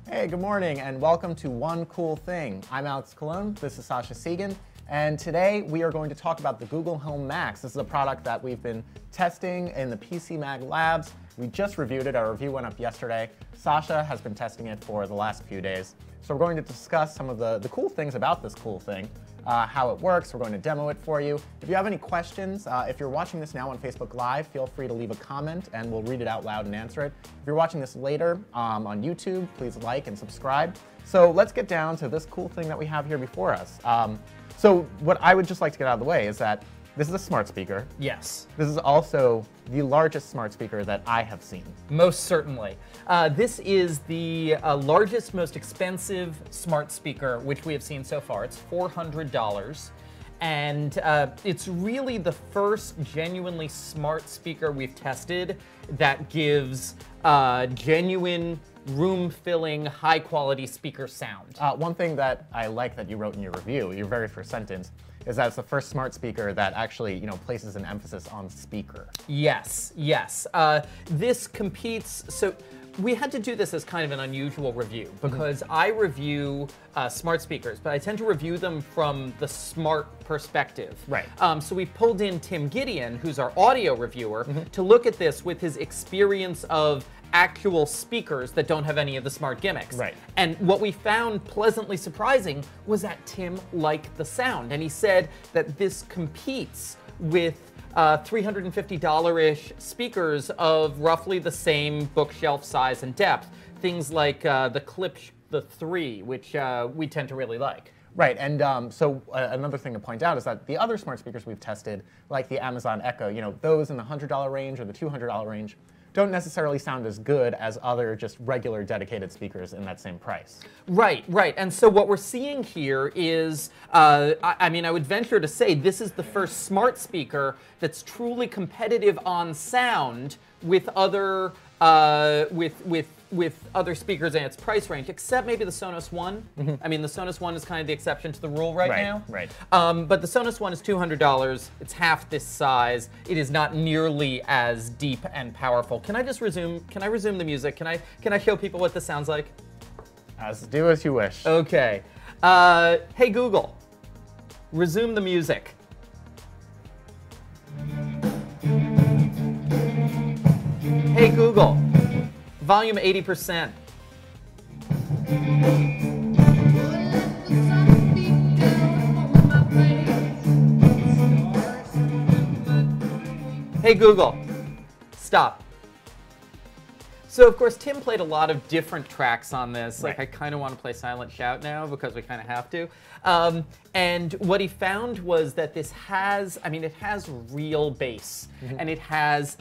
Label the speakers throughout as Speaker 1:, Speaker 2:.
Speaker 1: Hey, good morning, and welcome to One Cool Thing. I'm Alex Colon, this is Sasha Segan, and today we are going to talk about the Google Home Max. This is a product that we've been testing in the PC Mag labs. We just reviewed it, our review went up yesterday. Sasha has been testing it for the last few days. So we're going to discuss some of the cool things about this cool thing, how it works. We're going to demo it for you. If you have any questions, if you're watching this now on Facebook Live, feel free to leave a comment and we'll read it out loud and answer it. If you're watching this later on YouTube, please like and subscribe. So let's get down to this cool thing that we have here before us. So what I would just like to get out of the way is that this is a smart speaker.
Speaker 2: Yes.
Speaker 1: This is also the largest smart speaker that I have seen.
Speaker 2: Most certainly. This is the largest, most expensive smart speaker which we have seen so far. It's $400. And it's really the first genuinely smart speaker we've tested that gives genuine, room-filling, high-quality speaker sound.
Speaker 1: One thing that I like that you wrote in your review, your very first sentence, is that it's the first smart speaker that actually, places an emphasis on speaker.
Speaker 2: Yes, yes. This competes, so we had to do this as kind of an unusual review because I review smart speakers, but I tend to review them from the smart perspective.
Speaker 1: Right.
Speaker 2: So we pulled in Tim Gideon, who's our audio reviewer, to look at this with his experience of actual speakers that don't have any of the smart gimmicks.
Speaker 1: Right.
Speaker 2: And what we found pleasantly surprising was that Tim liked the sound. And he said that this competes with $350-ish speakers of roughly the same bookshelf size and depth. Things like the Clip the 3, which we tend to really like.
Speaker 1: Right, and so another thing to point out is that the other smart speakers we've tested, like the Amazon Echo, those in the $100 range or the $200 range, don't necessarily sound as good as other just regular dedicated speakers in that same price.
Speaker 2: Right, right. And so what we're seeing here is, I mean, I would venture to say this is the first smart speaker that's truly competitive on sound with other with other speakers in its price range, except maybe the Sonos One. I mean, the Sonos One is kind of the exception to the rule right now.
Speaker 1: Right.
Speaker 2: But the Sonos One is $200. It's half this size. It is not nearly as deep and powerful. Can I just resume? Can I resume the music? Can I show people what this sounds like?
Speaker 1: Do as you wish.
Speaker 2: Okay. Hey Google, resume the music. Hey Google, volume 80%. Hey Google, stop. So of course Tim played a lot of different tracks on this. Like I kind of want to play Silent Shout now because we kind of have to. And what he found was that this has, I mean, it has real bass, and it has.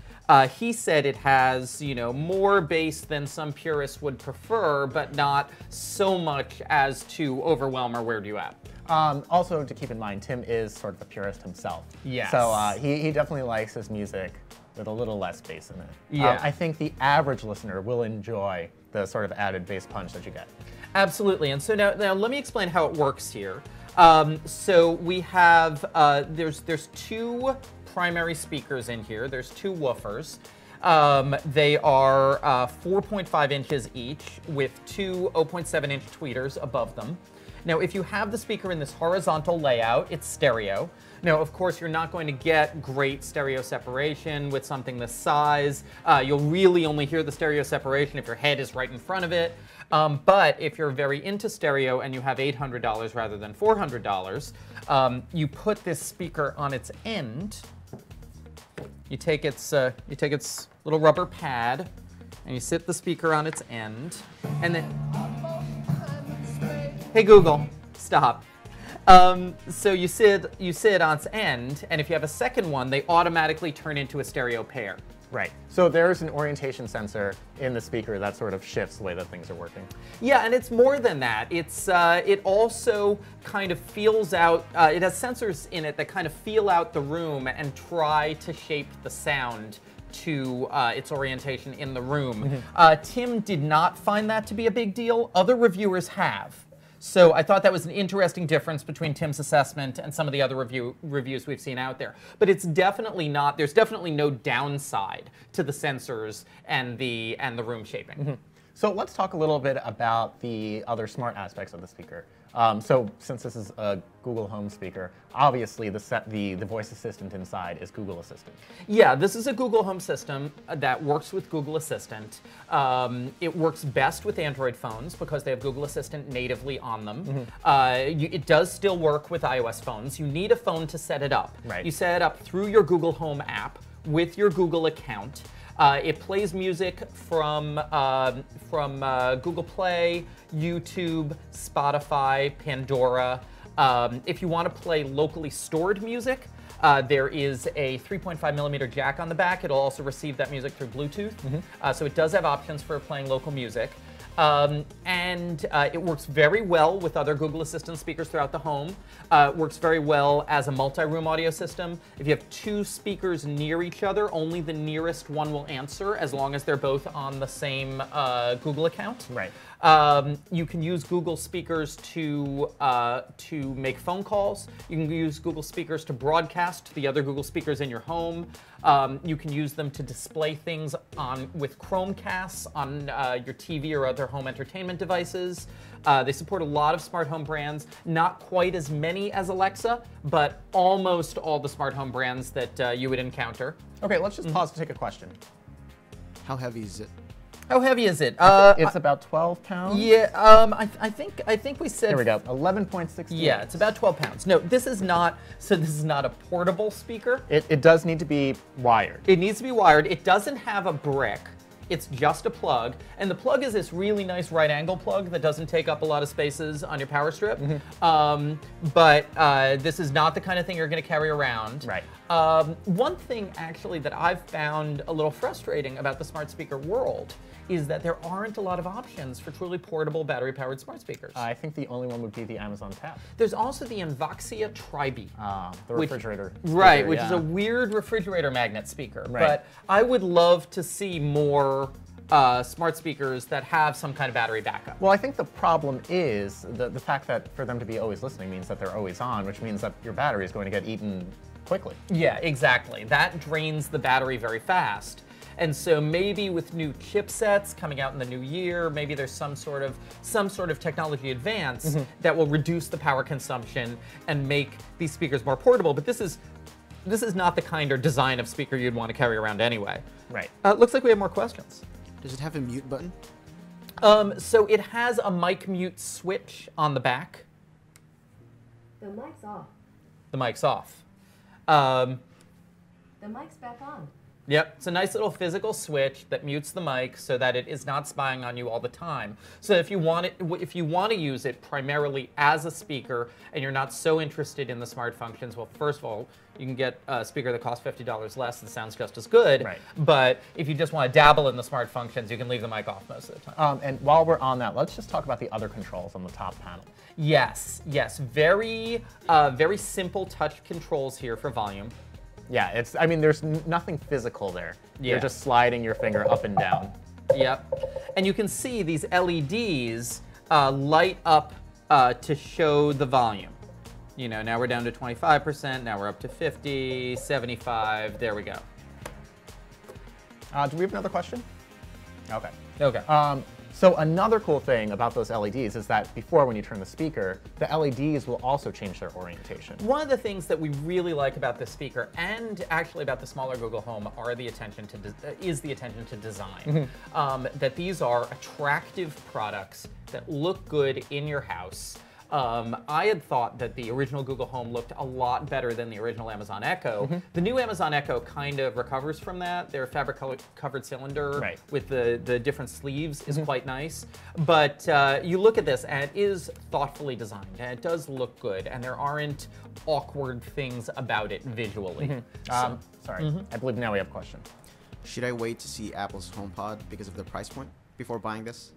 Speaker 2: He said it has, more bass than some purists would prefer, but not so much as to overwhelm or weird you out.
Speaker 1: Also, to keep in mind, Tim is sort of a purist himself.
Speaker 2: Yes.
Speaker 1: So he definitely likes his music with a little less bass in it.
Speaker 2: Yeah.
Speaker 1: I think the average listener will enjoy the sort of added bass punch that you get.
Speaker 2: Absolutely. And so now let me explain how it works here. So we have, there's two primary speakers in here. There's two woofers. They are 4.5 inches each with two 0.7-inch tweeters above them. Now, if you have the speaker in this horizontal layout, it's stereo. Now, of course, you're not going to get great stereo separation with something this size. You'll really only hear the stereo separation if your head is right in front of it. But if you're very into stereo and you have $800 rather than $400, you put this speaker on its end. You take its little rubber pad, and you sit the speaker on its end, and then. Hey Google, stop. So you sit on its end, and if you have a second one, they automatically turn into a stereo pair.
Speaker 1: Right. So there's an orientation sensor in the speaker that sort of shifts the way that things are working.
Speaker 2: Yeah, and it's more than that. It's it also kind of feels out. It has sensors in it that kind of feel out the room and try to shape the sound to its orientation in the room. Tim did not find that to be a big deal. Other reviewers have. So I thought that was an interesting difference between Tim's assessment and some of the other reviews we've seen out there. But it's definitely not, there's definitely no downside to the sensors and the room shaping.
Speaker 1: So let's talk a little bit about the other smart aspects of the speaker. So since this is a Google Home speaker, obviously the voice assistant inside is Google Assistant.
Speaker 2: Yeah, this is a Google Home system that works with Google Assistant. It works best with Android phones because they have Google Assistant natively on them. It does still work with iOS phones. You need a phone to set it up.
Speaker 1: Right.
Speaker 2: You set it up through your Google Home app with your Google account. It plays music from Google Play, YouTube, Spotify, Pandora. If you want to play locally stored music, there is a 3.5mm jack on the back. It'll also receive that music through Bluetooth. So it does have options for playing local music. It works very well with other Google Assistant speakers throughout the home. It works very well as a multi-room audio system. If you have two speakers near each other, only the nearest one will answer as long as they're both on the same Google account.
Speaker 1: Right.
Speaker 2: You can use Google speakers to make phone calls. You can use Google speakers to broadcast to the other Google speakers in your home. You can use them to display things with Chromecasts on your TV or other home entertainment devices. They support a lot of smart home brands, not quite as many as Alexa, but almost all the smart home brands that you would encounter.
Speaker 1: Okay, let's just pause to take a question.
Speaker 3: How heavy is it?
Speaker 2: How heavy is it?
Speaker 1: It's about 12 pounds.
Speaker 2: Yeah, I think we said.
Speaker 1: Here we go, 11.6.
Speaker 2: Yeah, it's about 12 pounds. No, this is not. So this is not a portable speaker.
Speaker 1: It does need to be wired.
Speaker 2: It needs to be wired. It doesn't have a brick. It's just a plug, and the plug is this really nice right-angle plug that doesn't take up a lot of spaces on your power strip. But this is not the kind of thing you're going to carry around.
Speaker 1: Right.
Speaker 2: One thing actually that I've found a little frustrating about the smart speaker world is that there aren't a lot of options for truly portable battery-powered smart speakers.
Speaker 1: I think the only one would be the Amazon Tap.
Speaker 2: There's also the Invoxia Tribe.
Speaker 1: The refrigerator.
Speaker 2: Right, which is a weird refrigerator magnet speaker.
Speaker 1: Right.
Speaker 2: But I would love to see more smart speakers that have some kind of battery backup.
Speaker 1: Well, I think the problem is the fact that for them to be always listening means that they're always on, which means that your battery is going to get eaten quickly.
Speaker 2: Yeah, exactly. That drains the battery very fast. And so maybe with new chipsets coming out in the new year, maybe there's some sort of technology advance that will reduce the power consumption and make these speakers more portable. But this is not the kind or design of speaker you'd want to carry around anyway.
Speaker 1: Right.
Speaker 2: Looks like we have more questions.
Speaker 3: Does it have a mute button?
Speaker 2: So it has a mic mute switch on the back.
Speaker 4: The mic's off.
Speaker 2: The mic's off.
Speaker 4: The mic's back on.
Speaker 2: Yep, it's a nice little physical switch that mutes the mic so that it is not spying on you all the time. So if you want to use it primarily as a speaker and you're not so interested in the smart functions, well, first of all, you can get a speaker that costs $50 less and sounds just as good.
Speaker 1: Right.
Speaker 2: But if you just want to dabble in the smart functions, you can leave the mic off most of the time.
Speaker 1: And while we're on that, let's just talk about the other controls on the top panel.
Speaker 2: Yes, very simple touch controls here for volume.
Speaker 1: Yeah, I mean, there's nothing physical there.
Speaker 2: Yeah.
Speaker 1: You're just sliding your finger up and down.
Speaker 2: Yep. And you can see these LEDs light up to show the volume. You know, now we're down to 25%, now we're up to 50, 75, there we go.
Speaker 1: Do we have another question? Okay.
Speaker 2: Okay.
Speaker 1: So another cool thing about those LEDs is that before, when you turn the speaker, the LEDs will also change their orientation.
Speaker 2: One of the things that we really like about this speaker, and actually about the smaller Google Home, is the attention to design. That these are attractive products that look good in your house. I had thought that the original Google Home looked a lot better than the original Amazon Echo. The new Amazon Echo kind of recovers from that. Their fabric covered cylinder with the different sleeves is quite nice. But you look at this and it is thoughtfully designed and it does look good and there aren't awkward things about it visually.
Speaker 1: Sorry, I believe now we have a question.
Speaker 3: Should I wait to see Apple's HomePod because of the price point before buying this?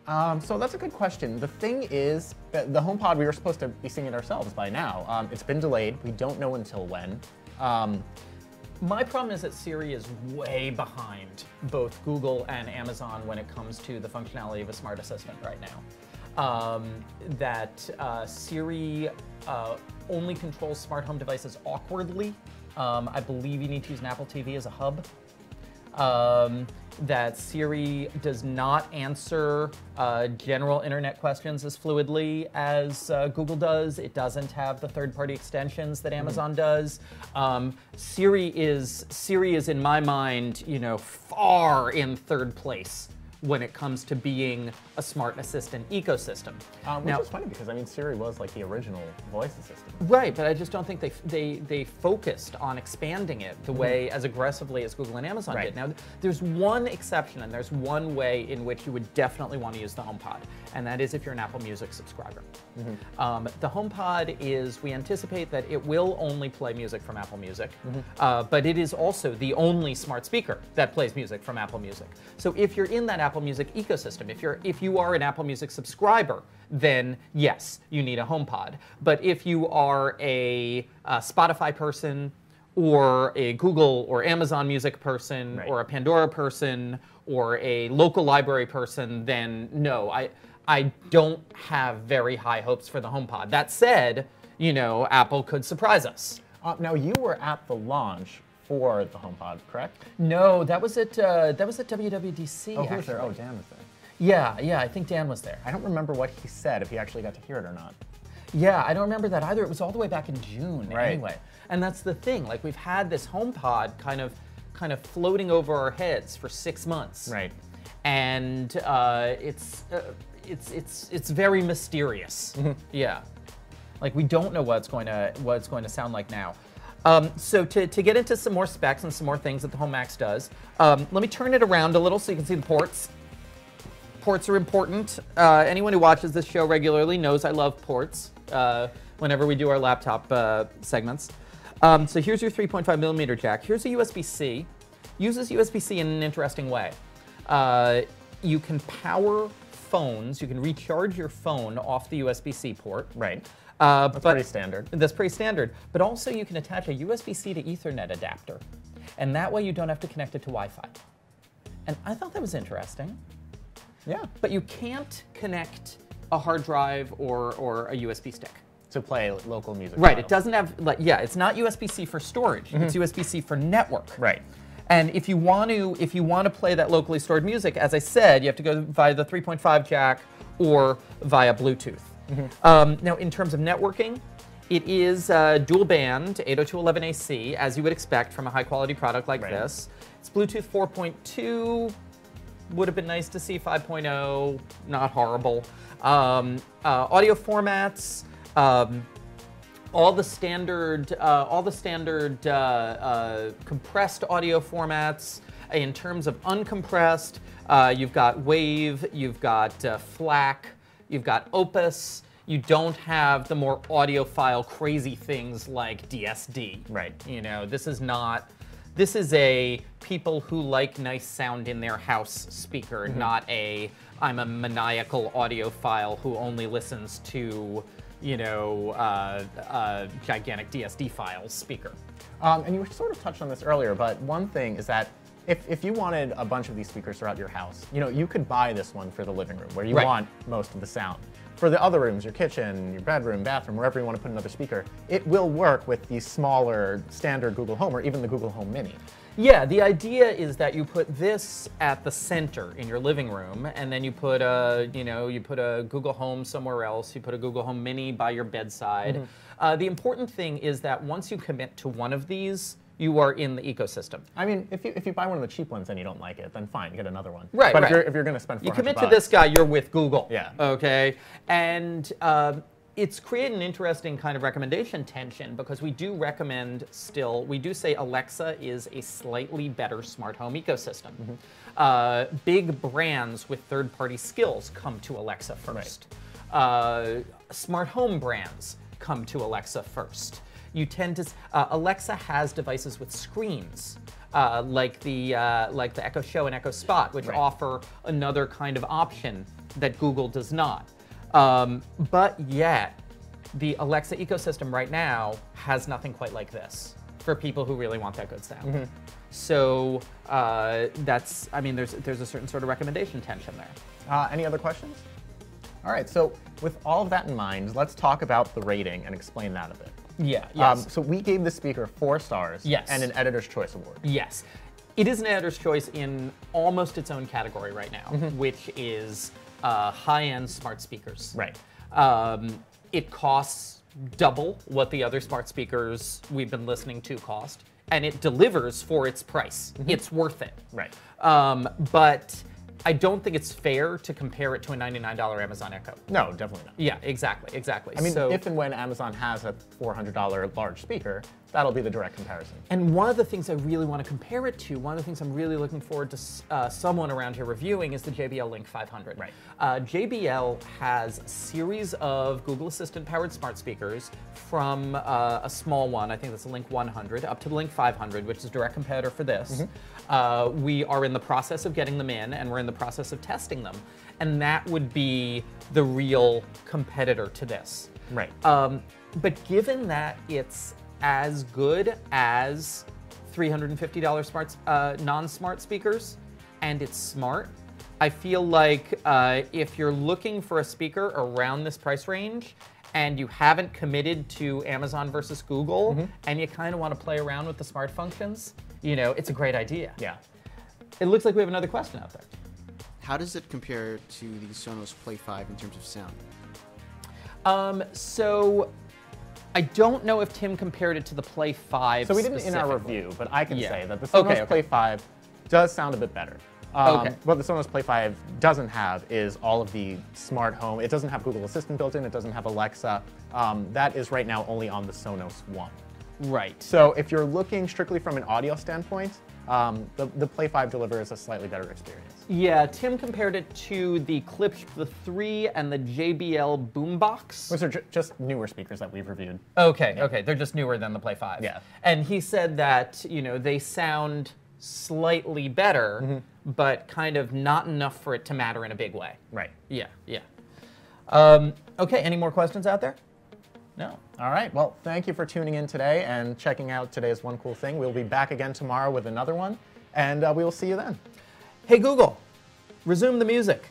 Speaker 1: So that's a good question. The thing is, the HomePod, we were supposed to be seeing it ourselves by now. It's been delayed. We don't know until when.
Speaker 2: My problem is that Siri is way behind both Google and Amazon when it comes to the functionality of a smart assistant right now. Siri only controls smart home devices awkwardly. I believe you need to use an Apple TV as a hub. that Siri does not answer general internet questions as fluidly as Google does. It doesn't have the third-party extensions that Amazon does. Siri is in my mind, you know, far in third place when it comes to being a smart assistant ecosystem.
Speaker 1: Which is funny because I mean Siri was like the original voice assistant.
Speaker 2: Right, but I just don't think they focused on expanding it the way as aggressively as Google and Amazon did. Now, there's one exception, and there's one way in which you would definitely want to use the HomePod, and that is if you're an Apple Music subscriber. The HomePod is, we anticipate that it will only play music from Apple Music, but it is also the only smart speaker that plays music from Apple Music. So if you're in that Apple Music ecosystem, if you are an Apple Music subscriber, then yes, you need a HomePod. But if you are a Spotify person, or a Google or Amazon Music person, or a Pandora person, or a local library person, then no, I don't have very high hopes for the HomePod. That said, you know, Apple could surprise us.
Speaker 1: Now you were at the launch for the HomePod, correct?
Speaker 2: No, that was at WWDC.
Speaker 1: Oh, who was there? Oh, Dan was there.
Speaker 2: Yeah, I think Dan was there.
Speaker 1: I don't remember what he said, if he actually got to hear it or not.
Speaker 2: Yeah, I don't remember that either. It was all the way back in June, anyway. And that's the thing. Like, we've had this HomePod kind of floating over our heads for 6 months.
Speaker 1: Right.
Speaker 2: And it's very mysterious. Yeah. Like, we don't know what it's going to sound like now. So to get into some more specs and some more things that the Home Max does, let me turn it around a little so you can see the ports. Ports are important. Anyone who watches this show regularly knows I love ports whenever we do our laptop segments. So here's your 3.5mm jack. Here's a USB-C. Uses USB-C in an interesting way. You can power phones. You can recharge your phone off the USB-C port.
Speaker 1: Right. That's pretty standard.
Speaker 2: That's pretty standard. But also you can attach a USB-C to Ethernet adapter. And that way you don't have to connect it to Wi-Fi. And I thought that was interesting.
Speaker 1: Yeah.
Speaker 2: But you can't connect a hard drive or a USB stick.
Speaker 1: To play local music.
Speaker 2: Right, it doesn't have, like, yeah, it's not USB-C for storage. It's USB-C for network.
Speaker 1: Right.
Speaker 2: And if you want to play that locally stored music, as I said, you have to go via the 3.5 jack or via Bluetooth. Now, in terms of networking, it is dual band 802.11ac, as you would expect from a high quality product like this. It's Bluetooth 4.2. Would have been nice to see 5.0. Not horrible. Audio formats. All the standard compressed audio formats. In terms of uncompressed, you've got Wave, you've got FLAC, you've got Opus. You don't have the more audiophile crazy things like DSD.
Speaker 1: Right.
Speaker 2: You know, this is not. This is a people who like nice sound in their house speaker, not a I'm a maniacal audiophile who only listens to, you know, gigantic DSD files speaker.
Speaker 1: And you sort of touched on this earlier, but one thing is that if you wanted a bunch of these speakers throughout your house, you know, you could buy this one for the living room where you want most of the sound. For the other rooms, your kitchen, your bedroom, bathroom, wherever you want to put another speaker, it will work with the smaller standard Google Home or even the Google Home Mini.
Speaker 2: Yeah, the idea is that you put this at the center in your living room, and then you put a, you put a Google Home somewhere else. You put a Google Home Mini by your bedside. The important thing is that once you commit to one of these, you are in the ecosystem.
Speaker 1: I mean, if you buy one of the cheap ones and you don't like it, then fine, get another one.
Speaker 2: Right.
Speaker 1: But if you're going to spend $400,
Speaker 2: you commit to this guy, you're with Google.
Speaker 1: Yeah.
Speaker 2: Okay. And it's created an interesting kind of recommendation tension because we do recommend still, we do say Alexa is a slightly better smart home ecosystem. Big brands with third-party skills come to Alexa first. Smart home brands come to Alexa first. You tend to, Alexa has devices with screens, like the Echo Show and Echo Spot, which offer another kind of option that Google does not. But yet, the Alexa ecosystem right now has nothing quite like this for people who really want that good sound. So that's, I mean, there's a certain sort of recommendation tension there.
Speaker 1: Any other questions? All right, so with all of that in mind, let's talk about the rating and explain that a bit.
Speaker 2: Yeah, yes.
Speaker 1: So we gave the speaker 4 stars
Speaker 2: Yes.
Speaker 1: and an Editor's Choice Award.
Speaker 2: Yes. It is an editor's choice in almost its own category right now, which is high-end smart speakers.
Speaker 1: Right.
Speaker 2: It costs double what the other smart speakers we've been listening to cost, and it delivers for its price. It's worth it.
Speaker 1: Right.
Speaker 2: But I don't think it's fair to compare it to a $99 Amazon Echo.
Speaker 1: No, definitely not.
Speaker 2: Yeah, exactly, exactly.
Speaker 1: I mean,
Speaker 2: so,
Speaker 1: if and when Amazon has a $400 large speaker, that'll be the direct comparison.
Speaker 2: and one of the things I really want to compare it to, one of the things I'm really looking forward to someone around here reviewing is the Jbl Link 500.
Speaker 1: Right.
Speaker 2: JBL has a series of Google Assistant powered smart speakers from a small one, I think that's the Link 100, up to the Link 500, which is a direct competitor for this. We are in the process of getting them in, and we're in the process of testing them. And that would be the real competitor to this.
Speaker 1: Right.
Speaker 2: But given that it's as good as $350 smart, non-smart speakers, and it's smart, I feel like if you're looking for a speaker around this price range, and you haven't committed to Amazon versus Google, and you kind of want to play around with the smart functions, you know, it's a great idea.
Speaker 1: Yeah.
Speaker 2: It looks like we have another question out there.
Speaker 3: How does it compare to the Sonos Play 5 in terms of sound?
Speaker 2: So I don't know if Tim compared it to the Play 5
Speaker 1: So we didn't in our
Speaker 2: specifically.
Speaker 1: review, but I can
Speaker 2: Yeah.
Speaker 1: say that the Sonos
Speaker 2: Okay.
Speaker 1: Play 5 does sound a bit better.
Speaker 2: Okay.
Speaker 1: What the Sonos Play 5 doesn't have is all of the smart home. It doesn't have Google Assistant built in. It doesn't have Alexa. That is right now only on the Sonos One.
Speaker 2: Right.
Speaker 1: So if you're looking strictly from an audio standpoint, the Play 5 delivers a slightly better experience.
Speaker 2: Yeah, Tim compared it to the Clip the 3 and the JBL Boombox.
Speaker 1: Those are just newer speakers that we've reviewed.
Speaker 2: Okay, okay, they're just newer than the Play 5.
Speaker 1: Yeah.
Speaker 2: And he said that, you know, they sound slightly better, but kind of not enough for it to matter in a big way.
Speaker 1: Right.
Speaker 2: Yeah, yeah. Okay, any more questions out there? No.
Speaker 1: All right. Well, thank you for tuning in today and checking out today's One Cool Thing. We'll be back again tomorrow with another one, and we will see you then.
Speaker 2: Hey, Google, resume the music.